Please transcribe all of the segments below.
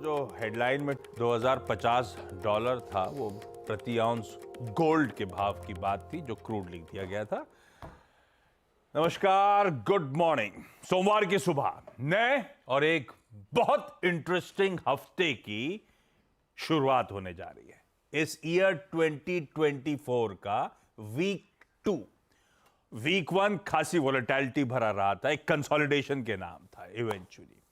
जो हेडलाइन में $2050 था वो प्रति आउंस गोल्ड के भाव की बात थी जो क्रूड लिख दिया गया था। नमस्कार, गुड मॉर्निंग। सोमवार की सुबह नए और एक बहुत इंटरेस्टिंग हफ्ते की शुरुआत होने जा रही है। इस ईयर 2024 का वीक 1 खासी वोलेटिलिटी भरा रहा था, एक कंसोलिडेशन के नाम था इवेंचुअली,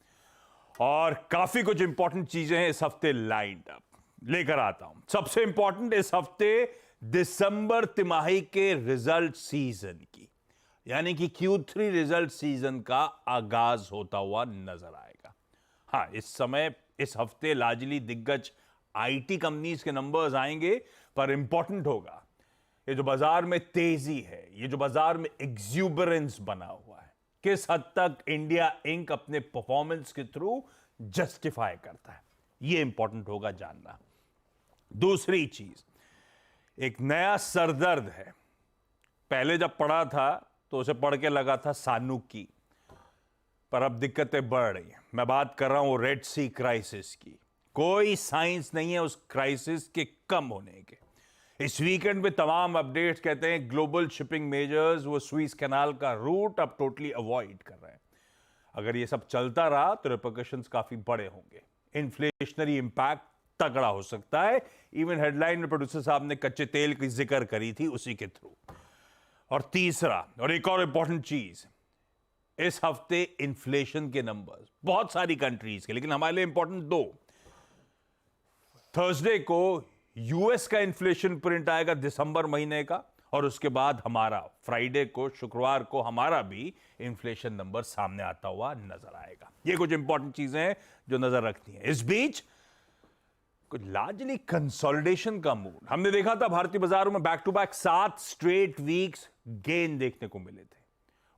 और काफी कुछ इंपॉर्टेंट चीजें हैं इस हफ्ते लाइंड अप लेकर आता हूं। सबसे इंपॉर्टेंट इस हफ्ते दिसंबर तिमाही के रिजल्ट सीजन की, यानी कि Q3 रिजल्ट सीजन का आगाज होता हुआ नजर आएगा। हाँ, इस समय इस हफ्ते लार्जली दिग्गज आईटी कंपनीज के नंबर्स आएंगे, पर इंपॉर्टेंट होगा ये जो बाजार में तेजी है, ये जो बाजार में एक्सूबरेंस बना हुआ है, किस हद तक इंडिया इंक अपने परफॉर्मेंस के थ्रू जस्टिफाई करता है, ये इंपॉर्टेंट होगा जानना। दूसरी चीज, एक नया सरदर्द है। पहले जब पढ़ा था तो उसे पढ़ के लगा था सानुकी, पर अब दिक्कतें बढ़ रही हैं। मैं बात कर रहा हूं रेड सी क्राइसिस की। कोई साइंस नहीं है उस क्राइसिस के कम होने के। इस वीकेंड में तमाम अपडेट्स कहते हैं ग्लोबल शिपिंग मेजर्स वो स्वीज कैनाल का रूट अब टोटली अवॉइड कर रहे हैं। अगर ये सब चलता रहा तो रिपरकशंस काफी बड़े होंगे। इन्फ्लेशनरी इंपैक्ट तगड़ा हो सकता है। इवन हेडलाइन में प्रोड्यूसर साहब ने कच्चे तेल की जिक्र करी थी उसी के थ्रू। और तीसरा और एक और इंपॉर्टेंट चीज, इस हफ्ते इन्फ्लेशन के नंबर्स बहुत सारी कंट्रीज के, लेकिन हमारे लिए इंपॉर्टेंट दो। थर्सडे को यूएस का इन्फ्लेशन प्रिंट आएगा दिसंबर महीने का, और उसके बाद हमारा फ्राइडे को, शुक्रवार को हमारा भी इन्फ्लेशन नंबर सामने आता हुआ नजर आएगा। ये कुछ इंपॉर्टेंट चीजें हैं जो नजर रखनी है। इस बीच कुछ लार्जली कंसोलिडेशन का मूड हमने देखा था भारतीय बाजारों में। Back to back 7 straight weeks gain देखने को मिले थे।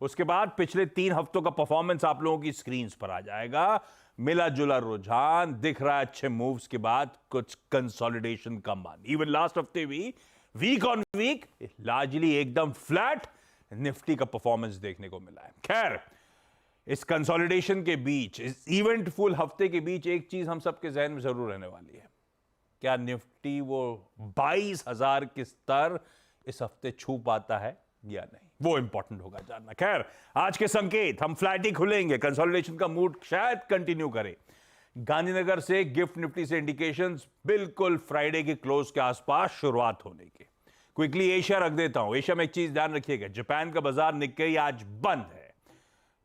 उसके बाद पिछले 3 हफ्तों का परफॉर्मेंस आप लोगों की स्क्रीन्स पर आ जाएगा। मिला जुला रुझान दिख रहा है। अच्छे मूव्स के बाद कुछ कंसोलिडेशन का मान। इवन लास्ट हफ्ते भी वीक ऑन वीक लार्जली एकदम फ्लैट निफ्टी का परफॉर्मेंस देखने को मिला है। खैर, इस कंसोलिडेशन के बीच, इस इवेंटफुल हफ्ते के बीच एक चीज हम सबके जहन में जरूर रहने वाली है, क्या निफ्टी वो 22,000 के स्तर इस हफ्ते छू पाता है या नहीं, वो इंपॉर्टेंट होगा जानना। खैर, आज के संकेत हम फ्लैट ही खुलेंगे। कंसोलिडेशन का मूड शायद कंटिन्यू करे। गांधीनगर से गिफ्ट निफ्टी से इंडिकेशंस बिल्कुल फ्राइडे के क्लोज के आसपास शुरुआत होने के। क्विकली एशिया रख देता हूं। एशिया में एक चीज ध्यान रखिएगा, जापान का बाजार निक्केई आज बंद है।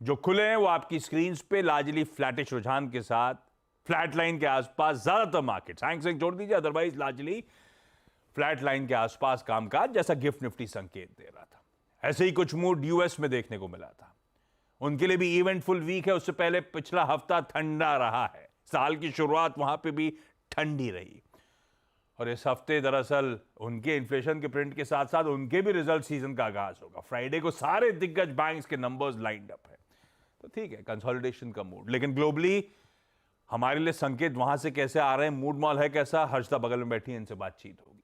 जो खुले हैं वो आपकी स्क्रीन पे लार्जली फ्लैटिश रुझान के साथ फ्लैट लाइन के आसपास ज्यादातर मार्केट, हैंग छोड़ दीजिए, अदरवाइज लार्जली फ्लैट लाइन के आसपास कामकाज, जैसा गिफ्ट निफ्टी संकेत दे रहा था। ऐसे ही कुछ मूड यूएस में देखने को मिला था। उनके लिए भी इवेंटफुल वीक है। उससे पहले पिछला हफ्ता ठंडा रहा है। साल की शुरुआत वहां पे भी ठंडी रही, और इस हफ्ते दरअसल उनके इन्फ्लेशन के प्रिंट के साथ साथ उनके भी रिजल्ट सीजन का आगाज होगा। फ्राइडे को सारे दिग्गज बैंक्स के नंबर्स लाइंड अप है, तो ठीक है, कंसोलिडेशन का मूड। लेकिन ग्लोबली हमारे लिए संकेत वहां से कैसे आ रहे हैं, मूड मॉल है कैसा, हर्षदा बगल में बैठी है, इनसे बातचीत होगी।